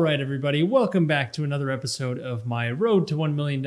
right, everybody, welcome back to another episode of my Road to $1 Million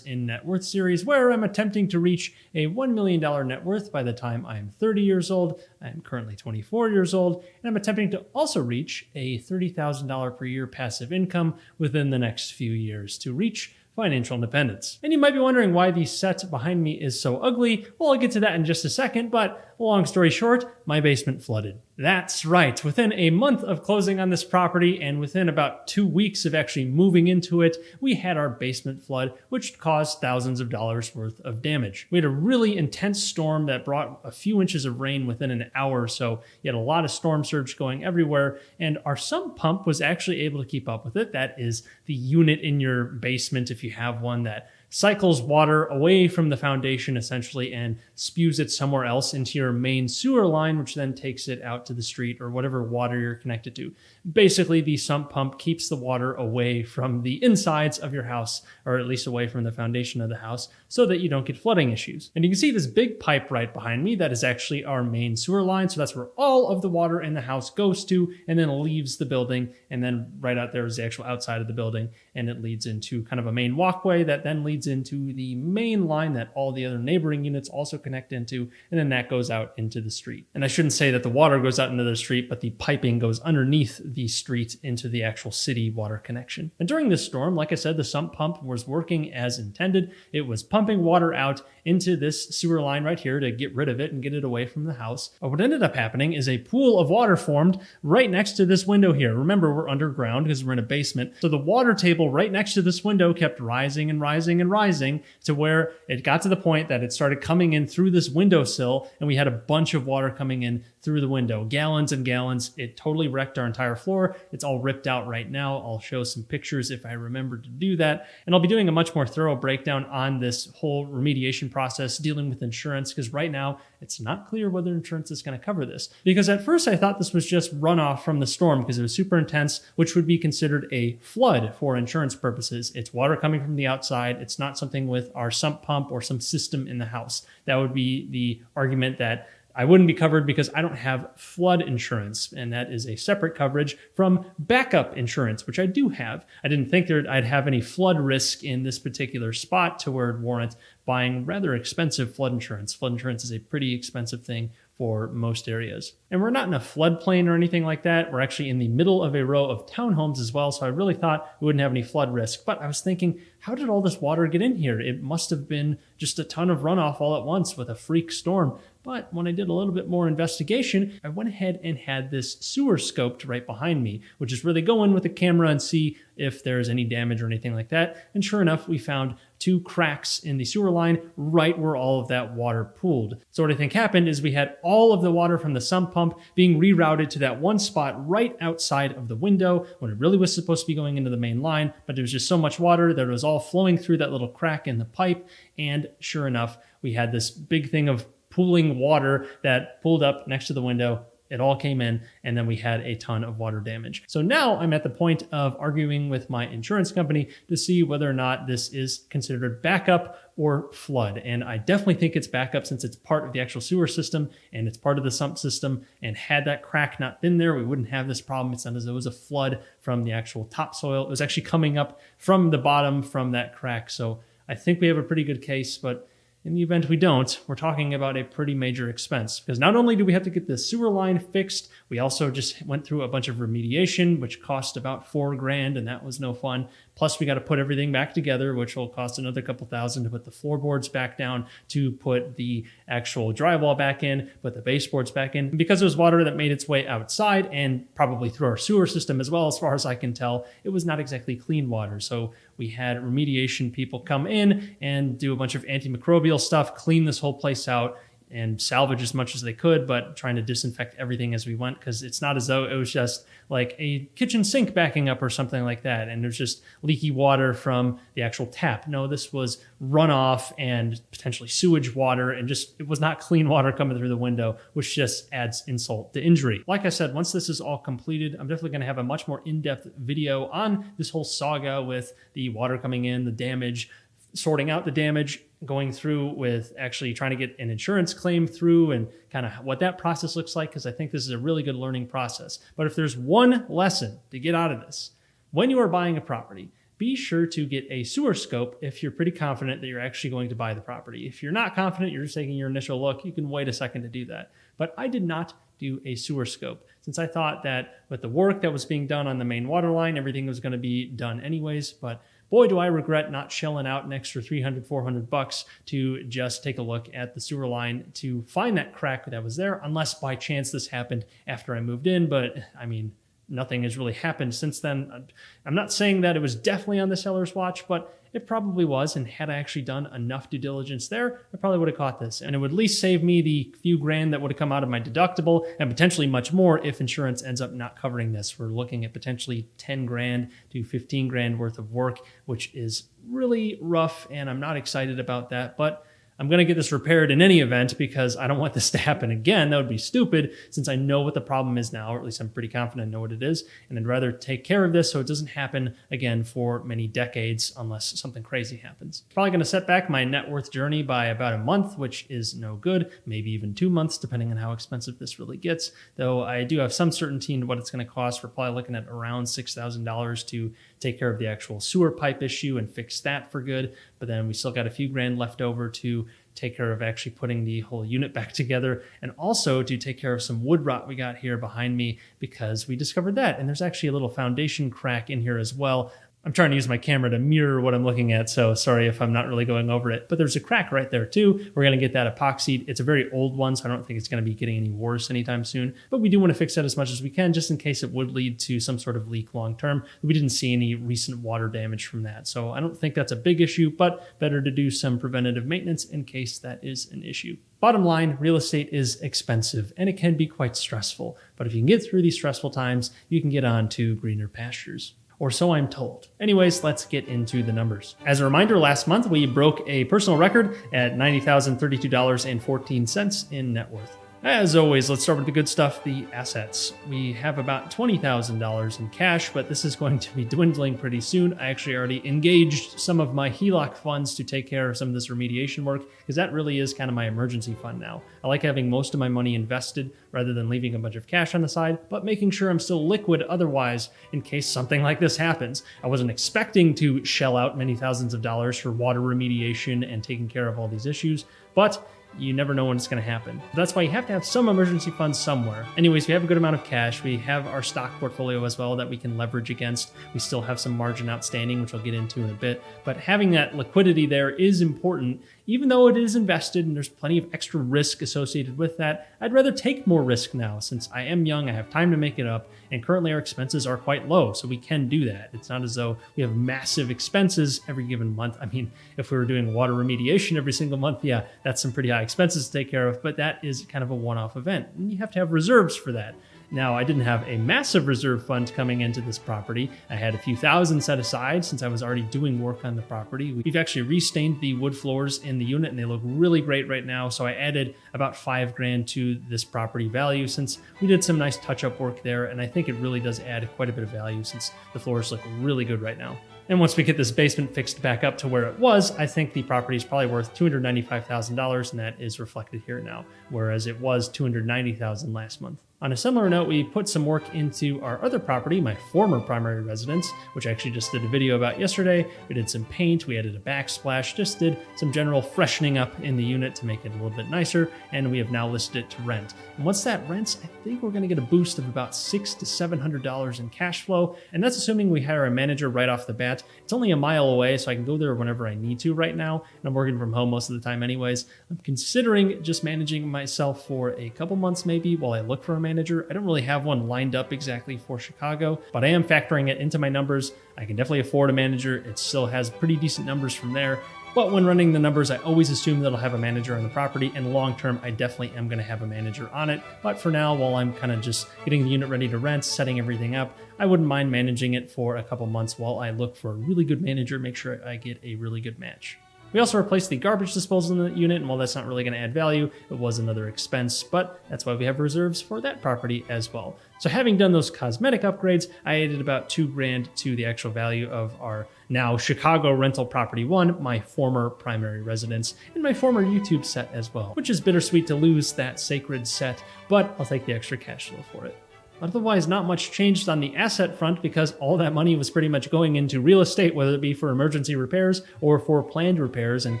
in Net Worth series, where I'm attempting to reach a $1 million net worth by the time I'm 30 years old. I'm currently 24 years old, and I'm attempting to also reach a $30,000 per year passive income within the next few years to reach financial independence. And you might be wondering why the set behind me is so ugly. Well, I'll get to that in just a second, but long story short, my basement flooded. That's right. Within a month of closing on this property and within about 2 weeks of actually moving into it, we had our basement flood, which caused thousands of dollars worth of damage. We had a really intense storm that brought a few inches of rain within an hour or so. You had a lot of storm surge going everywhere, and our sump pump was actually able to keep up with it. That is the unit in your basement, if you have one, that cycles water away from the foundation essentially and spews it somewhere else into your main sewer line, which then takes it out to the street or whatever water you're connected to. Basically, the sump pump keeps the water away from the insides of your house, or at least away from the foundation of the house, so that you don't get flooding issues. And you can see this big pipe right behind me. That is actually our main sewer line. So that's where all of the water in the house goes to and then leaves the building. And then right out there is the actual outside of the building. And it leads into kind of a main walkway that then leads into the main line that all the other neighboring units also connect into, and then that goes out into the street. And I shouldn't say that the water goes out into the street, but the piping goes underneath the street into the actual city water connection. And during this storm, like I said, the sump pump was working as intended. It was pumping water out into this sewer line right here to get rid of it and get it away from the house. But what ended up happening is a pool of water formed right next to this window here. Remember, we're underground because we're in a basement. So the water table right next to this window kept rising and rising and rising to where it got to the point that it started coming in through this windowsill, and we had a bunch of water coming in through the window, gallons and gallons. It totally wrecked our entire floor. It's all ripped out right now. I'll show some pictures if I remember to do that. And I'll be doing a much more thorough breakdown on this whole remediation process dealing with insurance, because right now it's not clear whether insurance is going to cover this. Because at first I thought this was just runoff from the storm because it was super intense, which would be considered a flood for insurance purposes. It's water coming from the outside. It's not something with our sump pump or some system in the house. That would be the argument that I wouldn't be covered because I don't have flood insurance, and that is a separate coverage from backup insurance, which I do have. I didn't think I'd have any flood risk in this particular spot to where it warrant buying rather expensive flood insurance. Flood insurance is a pretty expensive thing for most areas. And we're not in a floodplain or anything like that. We're actually in the middle of a row of townhomes as well, so I really thought we wouldn't have any flood risk. But I was thinking, how did all this water get in here? It must have been just a ton of runoff all at once with a freak storm. But when I did a little bit more investigation, I went ahead and had this sewer scoped right behind me, which is where they go in with a camera and see if there's any damage or anything like that. And sure enough, we found 2 cracks in the sewer line right where all of that water pooled. So what I think happened is we had all of the water from the sump pump being rerouted to that one spot right outside of the window when it really was supposed to be going into the main line, but there was just so much water that it was all flowing through that little crack in the pipe. And sure enough, we had this big thing of pooling water that pulled up next to the window. It all came in, and then we had a ton of water damage. So now I'm at the point of arguing with my insurance company to see whether or not this is considered backup or flood. And I definitely think it's backup since it's part of the actual sewer system and it's part of the sump system. And had that crack not been there, we wouldn't have this problem. It's not as though it was a flood from the actual topsoil. It was actually coming up from the bottom from that crack. So I think we have a pretty good case, but in the event we don't, we're talking about a pretty major expense, because not only do we have to get the sewer line fixed, we also just went through a bunch of remediation, which cost about $4,000, and that was no fun. Plus, we got to put everything back together, which will cost another couple thousand to put the floorboards back down, to put the actual drywall back in, put the baseboards back in. And because it was water that made its way outside and probably through our sewer system as well, as far as I can tell, it was not exactly clean water. So we had remediation people come in and do a bunch of antimicrobial stuff, clean this whole place out, and salvage as much as they could, but trying to disinfect everything as we went, because it's not as though it was just like a kitchen sink backing up or something like that, and there's just leaky water from the actual tap. No, this was runoff and potentially sewage water, and just it was not clean water coming through the window, which just adds insult to injury. Like I said, once this is all completed, I'm definitely going to have a much more in-depth video on this whole saga with the water coming in, the damage, sorting out the damage, going through with actually trying to get an insurance claim through and kind of what that process looks like, because I think this is a really good learning process. But if there's one lesson to get out of this, When you are buying a property, be sure to get a sewer scope if you're pretty confident that you're actually going to buy the property. If you're not confident, you're just taking your initial look, you can wait a second to do that. But I did not do a sewer scope since I thought that with the work that was being done on the main water line, everything was going to be done anyways. But boy, do I regret not shelling out an extra $300, $400 to just take a look at the sewer line to find that crack that was there, unless by chance this happened after I moved in. But I mean, nothing has really happened since then. I'm not saying that it was definitely on the seller's watch, but it probably was. And had I actually done enough due diligence there, I probably would have caught this. And it would at least save me the few grand that would have come out of my deductible, and potentially much more if insurance ends up not covering this. We're looking at potentially 10 grand to 15 grand worth of work, which is really rough. And I'm not excited about that, but I'm going to get this repaired in any event because I don't want this to happen again. That would be stupid since I know what the problem is now, or at least I'm pretty confident I know what it is. And I'd rather take care of this so it doesn't happen again for many decades unless something crazy happens. Probably going to set back my net worth journey by about a month, which is no good, maybe even 2 months, depending on how expensive this really gets. Though I do have some certainty in what it's going to cost. We're probably looking at around $6,000 to take care of the actual sewer pipe issue and fix that for good. But then we still got a few grand left over to take care of actually putting the whole unit back together, and also to take care of some wood rot we got here behind me because we discovered that. And there's actually a little foundation crack in here as well. I'm trying to use my camera to mirror what I'm looking at, so sorry if I'm not really going over it. But there's a crack right there too. We're going to get that epoxied. It's a very old one, so I don't think it's going to be getting any worse anytime soon. But we do want to fix that as much as we can, just in case it would lead to some sort of leak long term. We didn't see any recent water damage from that, so I don't think that's a big issue, but better to do some preventative maintenance in case that is an issue. Bottom line, real estate is expensive and it can be quite stressful. But if you can get through these stressful times, you can get on to greener pastures. Or so I'm told. Anyways, let's get into the numbers. As a reminder, last month we broke a personal record at $90,032.14 in net worth. As always, let's start with the good stuff, the assets. We have about $20,000 in cash, but this is going to be dwindling pretty soon. I actually already engaged some of my HELOC funds to take care of some of this remediation work, because that really is kind of my emergency fund now. I like having most of my money invested rather than leaving a bunch of cash on the side, but making sure I'm still liquid otherwise in case something like this happens. I wasn't expecting to shell out many thousands of dollars for water remediation and taking care of all these issues, but you never know when it's going to happen. That's why you have to have some emergency funds somewhere. Anyways, we have a good amount of cash. We have our stock portfolio as well that we can leverage against. We still have some margin outstanding, which I'll get into in a bit. But having that liquidity there is important. Even though it is invested and there's plenty of extra risk associated with that, I'd rather take more risk now since I am young, I have time to make it up, and currently our expenses are quite low, so we can do that. It's not as though we have massive expenses every given month. I mean, if we were doing water remediation every single month, yeah, that's some pretty high expenses to take care of, but that is kind of a one-off event, and you have to have reserves for that. Now, I didn't have a massive reserve fund coming into this property. I had a few thousand set aside since I was already doing work on the property. We've actually restained the wood floors in the unit and they look really great right now. So I added about $5,000 to this property value since we did some nice touch-up work there. And I think it really does add quite a bit of value since the floors look really good right now. And once we get this basement fixed back up to where it was, I think the property is probably worth $295,000, and that is reflected here now, whereas it was $290,000 last month. On a similar note, we put some work into our other property, my former primary residence, which I actually just did a video about yesterday. We did some paint, we added a backsplash, just did some general freshening up in the unit to make it a little bit nicer, and we have now listed it to rent. And once that rents, I think we're going to get a boost of about $600 to $700 in cash flow, and that's assuming we hire a manager right off the bat. It's only a mile away, so I can go there whenever I need to right now, and I'm working from home most of the time anyways. I'm considering just managing myself for a couple months maybe while I look for a manager. I don't really have one lined up exactly for Chicago, but I am factoring it into my numbers. I can definitely afford a manager. It still has pretty decent numbers from there. But when running the numbers, I always assume that I'll have a manager on the property, and long term, I definitely am going to have a manager on it. But for now, while I'm kind of just getting the unit ready to rent, setting everything up, I wouldn't mind managing it for a couple months while I look for a really good manager, make sure I get a really good match. We also replaced the garbage disposal in the unit, and while that's not really going to add value, it was another expense, but that's why we have reserves for that property as well. So having done those cosmetic upgrades, I added about $2,000 to the actual value of our now Chicago rental property 1, my former primary residence, and my former YouTube set as well, which is bittersweet to lose that sacred set, but I'll take the extra cash flow for it. Otherwise, not much changed on the asset front because all that money was pretty much going into real estate, whether it be for emergency repairs or for planned repairs and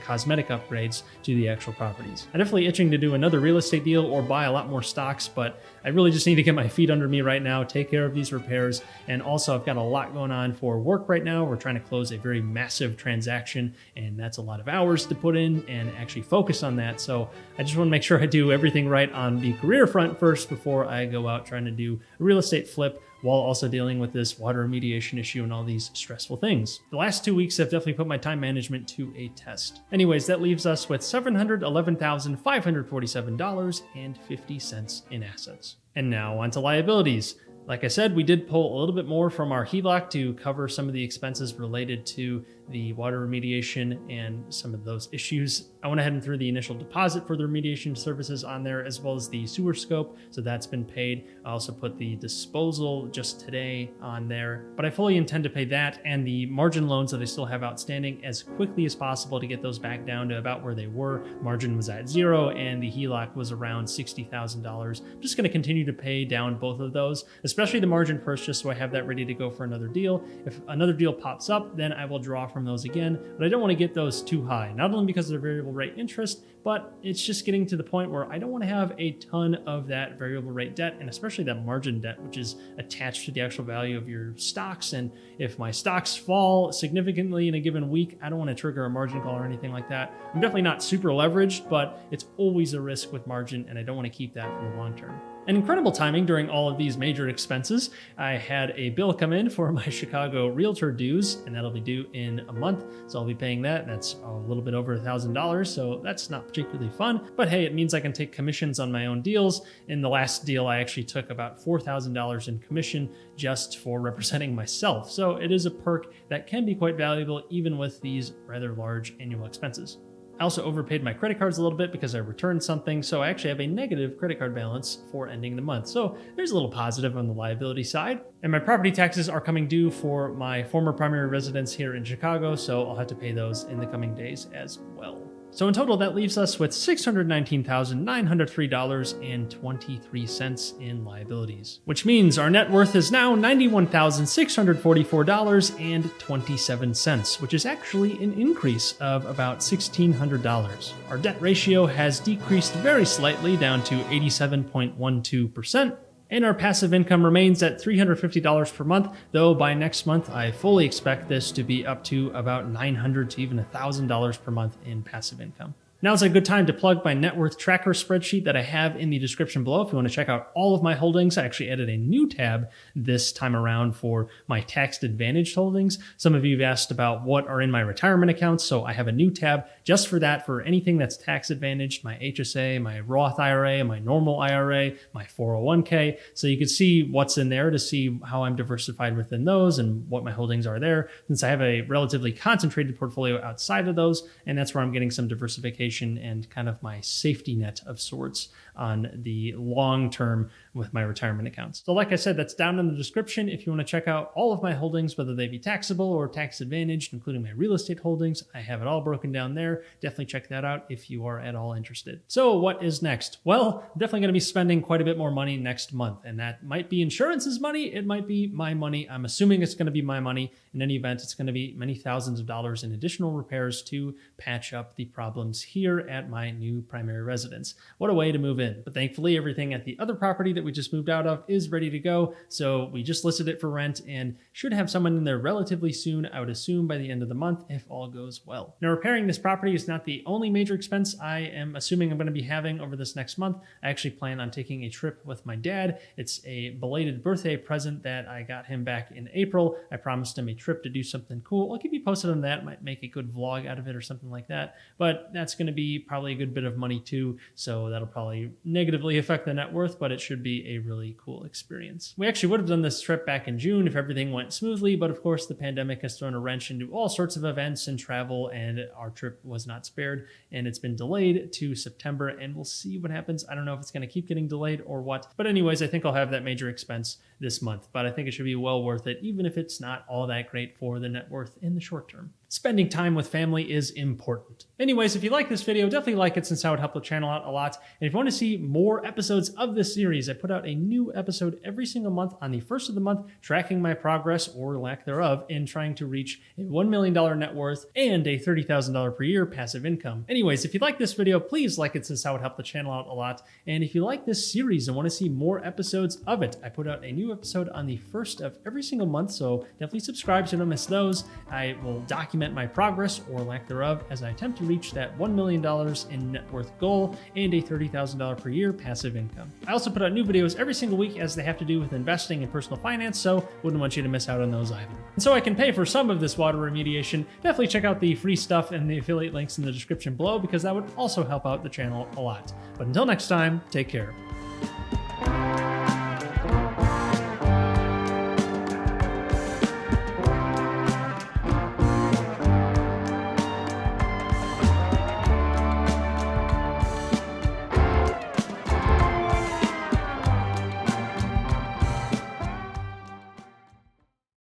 cosmetic upgrades to the actual properties. I'm definitely itching to do another real estate deal or buy a lot more stocks, but I really just need to get my feet under me right now, take care of these repairs, and also I've got a lot going on for work right now. We're trying to close a very massive transaction, and that's a lot of hours to put in and actually focus on that. So I just want to make sure I do everything right on the career front first before I go out trying to do a real estate flip while also dealing with this water remediation issue and all these stressful things. The last 2 weeks have definitely put my time management to a test. Anyways, that leaves us with $711,547.50 in assets. And now onto liabilities. Like I said, we did pull a little bit more from our HELOC to cover some of the expenses related to the water remediation and some of those issues. I went ahead and threw the initial deposit for the remediation services on there, as well as the sewer scope, so that's been paid. I also put the disposal just today on there, but I fully intend to pay that and the margin loans that I still have outstanding as quickly as possible to get those back down to about where they were. Margin was at 0 and the HELOC was around $60,000. I'm just going to continue to pay down both of those, especially the margin first, just so I have that ready to go for another deal. If another deal pops up, then I will draw from those again, but I don't want to get those too high, not only because they're variable rate interest, but it's just getting to the point where I don't want to have a ton of that variable rate debt, and especially that margin debt, which is attached to the actual value of your stocks. And if my stocks fall significantly in a given week, I don't want to trigger a margin call or anything like that. I'm definitely not super leveraged, but it's always a risk with margin, and I don't want to keep that for the long term. And incredible timing during all of these major expenses. I had a bill come in for my Chicago realtor dues, and that'll be due in a month. So I'll be paying that. That's a little bit over $1,000. So that's not particularly fun, but hey, it means I can take commissions on my own deals. In the last deal, I actually took about $4,000 in commission just for representing myself. So it is a perk that can be quite valuable even with these rather large annual expenses. I also overpaid my credit cards a little bit because I returned something, so I actually have a negative credit card balance for ending the month. So there's a little positive on the liability side. And my property taxes are coming due for my former primary residence here in Chicago, so I'll have to pay those in the coming days as well. So in total, that leaves us with $619,903.23 in liabilities, which means our net worth is now $91,644.27, which is actually an increase of about $1,600. Our debt ratio has decreased very slightly down to 87.12%. And our passive income remains at $350 per month, though by next month, I fully expect this to be up to about $900 to even $1,000 per month in passive income. Now is a good time to plug my net worth tracker spreadsheet that I have in the description below. If you want to check out all of my holdings, I actually added a new tab this time around for my tax advantaged holdings. Some of you have asked about what are in my retirement accounts, so I have a new tab just for that, for anything that's tax advantaged, my HSA, my Roth IRA, my normal IRA, my 401k. So you can see what's in there to see how I'm diversified within those and what my holdings are there, since I have a relatively concentrated portfolio outside of those, and that's where I'm getting some diversification and kind of my safety net of sorts on the long term with my retirement accounts. So like I said, that's down in the description if you want to check out all of my holdings, whether they be taxable or tax advantaged, including my real estate holdings. I have it all broken down there. Definitely check that out if you are at all interested. So what is next? Well, I'm definitely going to be spending quite a bit more money next month, and that might be insurance's money. It might be my money. I'm assuming it's going to be my money. In any event, it's going to be many thousands of dollars in additional repairs to patch up the problems here at my new primary residence. What a way to move in. But thankfully, everything at the other property that we just moved out of is ready to go. So we just listed it for rent and should have someone in there relatively soon, I would assume by the end of the month, if all goes well. Now, repairing this property is not the only major expense I am assuming I'm going to be having over this next month. I actually plan on taking a trip with my dad. It's a belated birthday present that I got him back in April. I promised him a trip to do something cool. I'll keep you posted on that. Might make a good vlog out of it or something like that. But that's going to be probably a good bit of money too. So that'll probably negatively affect the net worth, but it should be a really cool experience. We actually would have done this trip back in June if everything went smoothly, but of course the pandemic has thrown a wrench into all sorts of events and travel, and our trip was not spared, and it's been delayed to September, and we'll see what happens. I don't know if it's going to keep getting delayed or what, but anyways, I think I'll have that major expense this month, but I think it should be well worth it, even if it's not all that great for the net worth in the short term. Spending time with family is important. Anyways, if you like this video, definitely like it since that would help the channel out a lot. And if you want to see more episodes of this series, I put out a new episode every single month on the first of the month, tracking my progress or lack thereof in trying to reach a $1 million net worth and a $30,000 per year passive income. Anyways, if you like this video, please like it since that would help the channel out a lot. And if you like this series and want to see more episodes of it, I put out a new episode on the first of every single month, so definitely subscribe so you don't miss those. I will document my progress or lack thereof as I attempt to reach that $1 million in net worth goal and a $30,000 per year passive income. I also put out new videos every single week as they have to do with investing and personal finance, so wouldn't want you to miss out on those either. And so I can pay for some of this water remediation. Definitely check out the free stuff and the affiliate links in the description below because that would also help out the channel a lot. But until next time, take care.